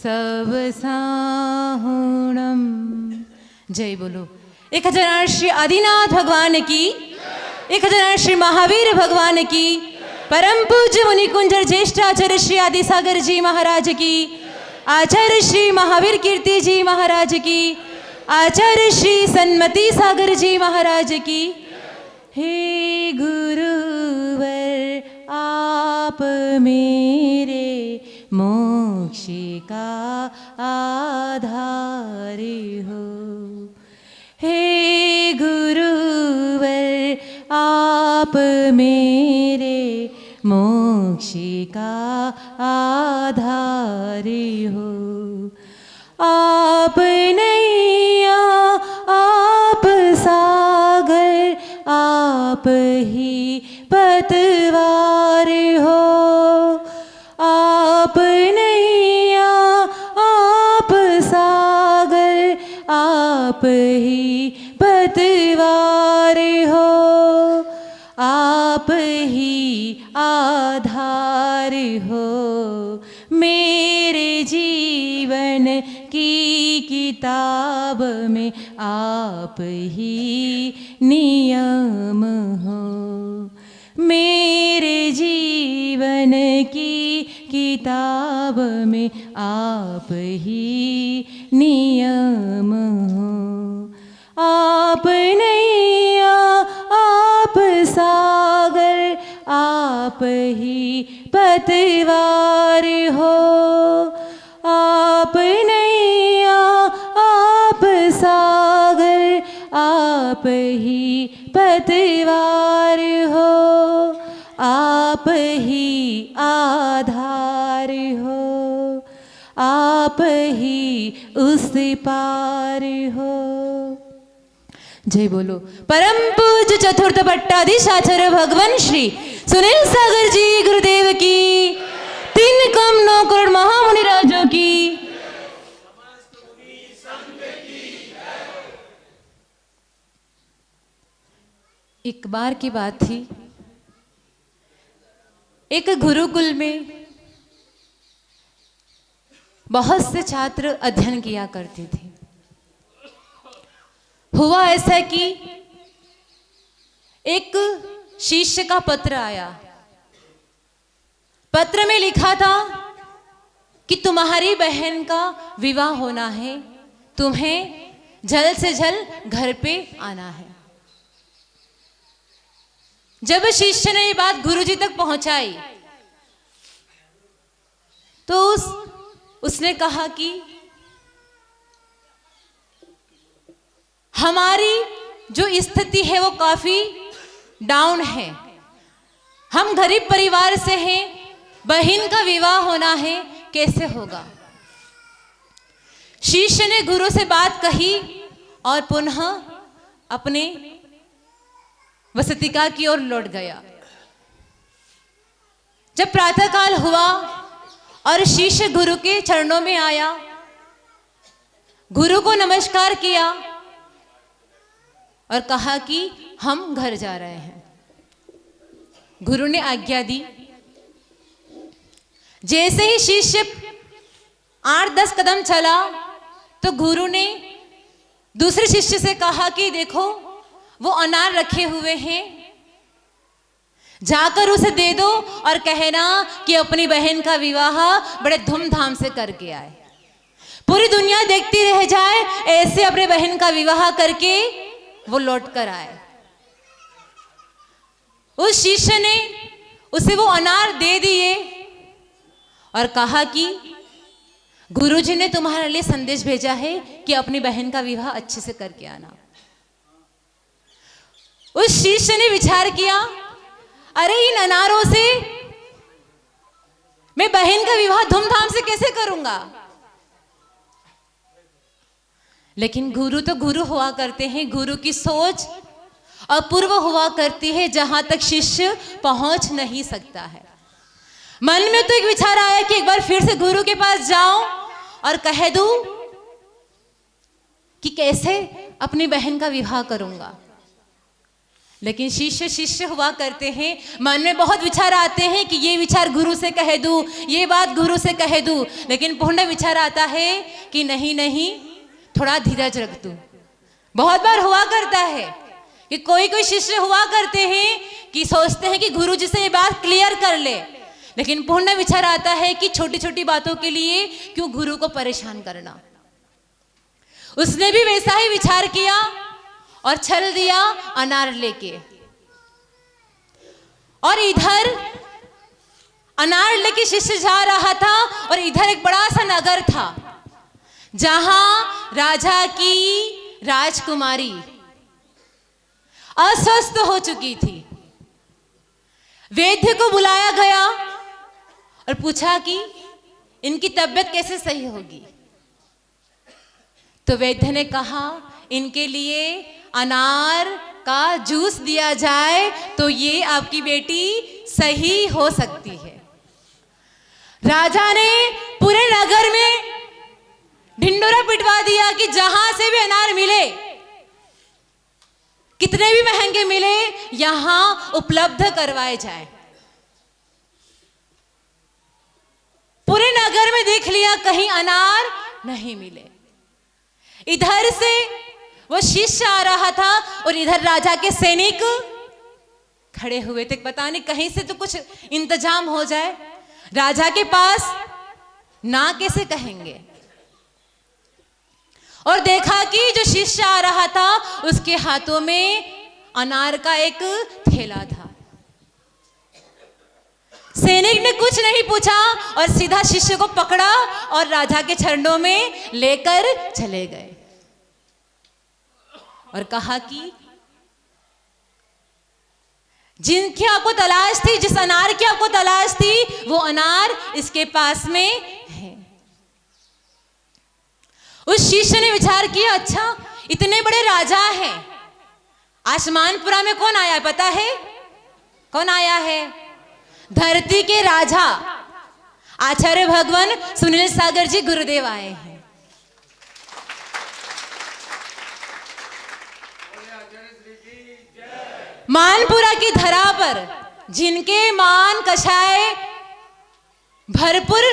सब साहुणम। जय बोलो 1008 श्री आदिनाथ भगवान की, 1008 श्री महावीर भगवान की, परम पूज्य मुनि कुंजर ज्येष्ठ आचार्य श्री आदि सागर जी महाराज की, आचार्य श्री महावीर कीर्ति जी महाराज की, आचार्य श्री सन्मति सागर जी महाराज की। हे गुरुवर आप मेरे मोक्ष का आधार हो। हे गुरुवर आप मेरे मोक्ष का आधार हो। आप नैया आप सागर आप ही पतवार हो। आप नैया आप सागर आप ही पतवार हो। आप ही आधार हो मेरे जीवन की किताब में। आप ही नियम हो मेरे जीवन की किताब में। आप ही नियम हो। आप नैया आप सागर आप ही पतवार हो। आप नैया आप सागर आप ही पतवार हो। आप ही आधार हो। आप ही उस पार हो। जय बोलो परम पूज्य चतुर्थ पट्टाधीशाचार्य भगवान श्री सुनील सागर जी गुरुदेव की, 3 कम 9 करोड़ महामुनि राजों की। एक बार की बात थी, एक गुरुकुल में बहुत से छात्र अध्ययन किया करते थे। हुआ ऐसा कि एक शिष्य का पत्र आया। पत्र में लिखा था कि तुम्हारी बहन का विवाह होना है, तुम्हें जल्द से जल्द घर पे आना है। जब शिष्य ने ये बात गुरुजी तक पहुंचाई तो उसने कहा कि हमारी जो स्थिति है वो काफी डाउन है, हम गरीब परिवार से हैं, बहन का विवाह होना है, कैसे होगा। शिष्य ने गुरु से बात कही और पुनः अपने वसतिका की ओर लौट गया। जब प्रातःकाल हुआ और शिष्य गुरु के चरणों में आया, गुरु को नमस्कार किया और कहा कि हम घर जा रहे हैं। गुरु ने आज्ञा दी। जैसे ही शिष्य 8-10 कदम चला तो गुरु ने दूसरे शिष्य से कहा कि देखो वो अनार रखे हुए हैं, जाकर उसे दे दो और कहना कि अपनी बहन का विवाह बड़े धूमधाम से करके आए, पूरी दुनिया देखती रह जाए, ऐसे अपने बहन का विवाह करके वो लौट कर आए। उस शिष्य ने उसे वो अनार दे दिए और कहा कि गुरुजी ने तुम्हारे लिए संदेश भेजा है कि अपनी बहन का विवाह अच्छे से करके आना। उस शिष्य ने विचार किया, अरे इन अनारों से मैं बहन का विवाह धूमधाम से कैसे करूंगा। लेकिन गुरु तो गुरु हुआ करते हैं, गुरु की सोच अपूर्व हुआ करती है जहां तक शिष्य पहुंच नहीं सकता है। मन में तो एक विचार आया कि एक बार फिर से गुरु के पास जाऊं और कह दूं कि कैसे अपनी बहन का विवाह करूंगा। लेकिन शिष्य शिष्य हुआ करते हैं, मन में बहुत विचार आते हैं कि ये विचार गुरु से कह दूं, ये बात गुरु से कह दूं, लेकिन पूर्ण विचार आता है कि नहीं नहीं, थोड़ा धीरज रख तू। बहुत बार हुआ करता है कि कोई कोई शिष्य हुआ करते हैं कि सोचते हैं कि गुरु जी से ये बात क्लियर कर ले, लेकिन पूर्ण विचार आता है कि छोटी छोटी बातों के लिए क्यों गुरु को परेशान करना। उसने भी वैसा ही विचार किया और चल दिया अनार लेके। और इधर अनार लेके शिष्य जा रहा था और इधर एक बड़ा सा नगर था जहां राजा की राजकुमारी अस्वस्थ हो चुकी थी। वैद्य को बुलाया गया और पूछा कि इनकी तबीयत कैसे सही होगी। तो वैद्य ने कहा इनके लिए अनार का जूस दिया जाए तो ये आपकी बेटी सही हो सकती है। राजा ने पूरे नगर में ढिंडोरा पिटवा दिया कि जहां से भी अनार मिले, कितने भी महंगे मिले, यहां उपलब्ध करवाए जाए। पूरे नगर में देख लिया, कहीं अनार नहीं मिले। इधर से वो शिष्य आ रहा था और इधर राजा के सैनिक खड़े हुए थे, पता नहीं कहीं से तो कुछ इंतजाम हो जाए। राजा के पास ना कैसे कहेंगे। और देखा कि जो शिष्य आ रहा था उसके हाथों में अनार का एक थैला था। सैनिक ने कुछ नहीं पूछा और सीधा शिष्य को पकड़ा और राजा के चरणों में लेकर चले गए और कहा कि जिनकी आपको तलाश थी, जिस अनार की आपको तलाश थी, वो अनार इसके पास में है। उस शिष्य ने विचार किया, अच्छा इतने बड़े राजा हैं, आसमानपुरा में कौन आया है पता है? कौन आया है? धरती के राजा आचार्य भगवान सुनील सागर जी गुरुदेव आए हैं। मानपुरा की धरा पर जिनके मान कषाय भरपूर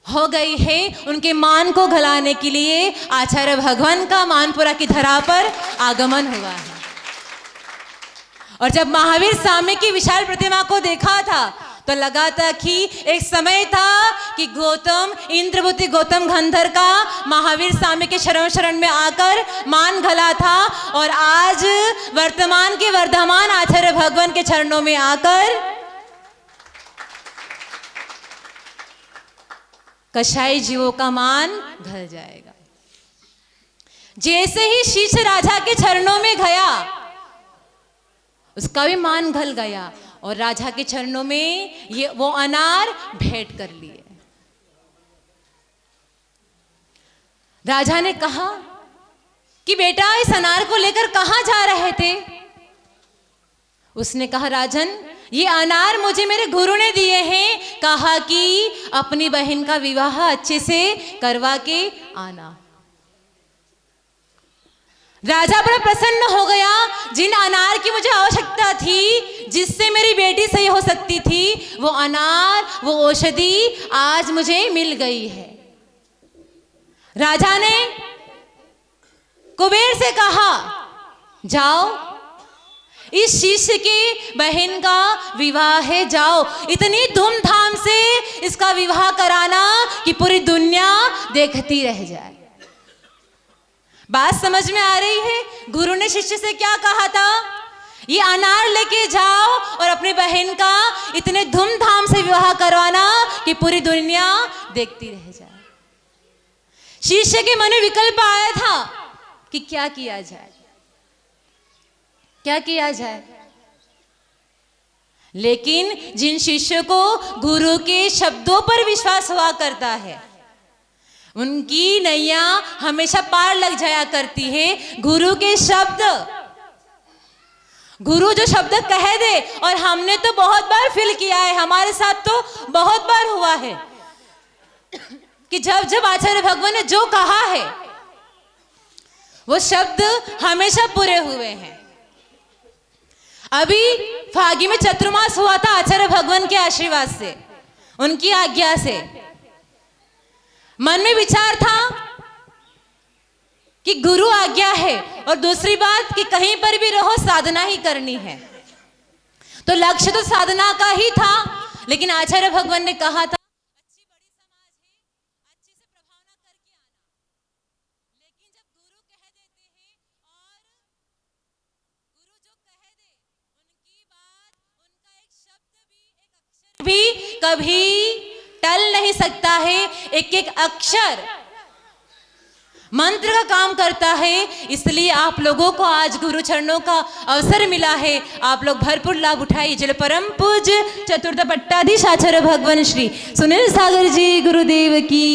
हो गई है, उनके मान को गलाने के लिए आचार्य भगवान का मानपुरा की धरा पर आगमन हुआ है। और जब महावीर स्वामी की विशाल प्रतिमा को देखा था तो लगा था कि एक समय था कि गौतम इंद्रभूति गौतम गंधर का महावीर स्वामी के शरण में आकर मान गला था, और आज वर्तमान के वर्धमान आचार्य भगवान के चरणों में आकर कषाई जीवों का मान घल जाएगा। जैसे ही शिष्य राजा के चरणों में गया, उसका भी मान घल गया और राजा के चरणों में ये वो अनार भेंट कर लिए। राजा ने कहा कि बेटा इस अनार को लेकर कहां जा रहे थे? उसने कहा, राजन ये अनार मुझे मेरे गुरु ने दिए हैं, कहा कि अपनी बहन का विवाह अच्छे से करवा के आना। राजा बड़ा प्रसन्न हो गया, जिन अनार की मुझे आवश्यकता थी, जिससे मेरी बेटी सही हो सकती थी, वो अनार, वो औषधि आज मुझे मिल गई है। राजा ने कुबेर से कहा, जाओ इस शिष्य की बहन का विवाह है, जाओ इतनी धूमधाम से इसका विवाह कराना कि पूरी दुनिया देखती रह जाए। बात समझ में आ रही है? गुरु ने शिष्य से क्या कहा था? ये अनार लेके जाओ और अपनी बहन का इतने धूमधाम से विवाह करवाना कि पूरी दुनिया देखती रह जाए। शिष्य के मन में विकल्प आया था कि क्या किया जाए, क्या किया जाए। लेकिन जिन शिष्य को गुरु के शब्दों पर विश्वास हुआ करता है, उनकी नैया हमेशा पार लग जाया करती है। गुरु के शब्द, गुरु जो शब्द कह दे, और हमने तो बहुत बार फील किया है, हमारे साथ तो बहुत बार हुआ है कि जब जब आचार्य भगवान ने जो कहा है वो शब्द हमेशा पूरे हुए हैं। अभी फागी में चतुर्मास हुआ था आचार्य भगवान के आशीर्वाद से, उनकी आज्ञा से। मन में विचार था कि गुरु आज्ञा है, और दूसरी बात कि कहीं पर भी रहो साधना ही करनी है। तो लक्ष्य तो साधना का ही था, लेकिन आचार्य भगवान ने कहा था अच्छी बड़ी समाज है, अच्छे से प्रभावना करके आना। लेकिन जब गुरु कह देते हैं, और गुरु जो कह दे उनकी बात, उनका एक शब्द भी, एक अक्षर भी कभी टल नहीं सकता है। एक एक अक्षर मंत्र का काम करता है। इसलिए आप लोगों को आज गुरु चरणों का अवसर मिला है, आप लोग भरपूर लाभ उठाइए। चलो परम पूज्य चतुर्थ पट्टाधीश आचार्य भगवान श्री सुनील सागर जी गुरुदेव की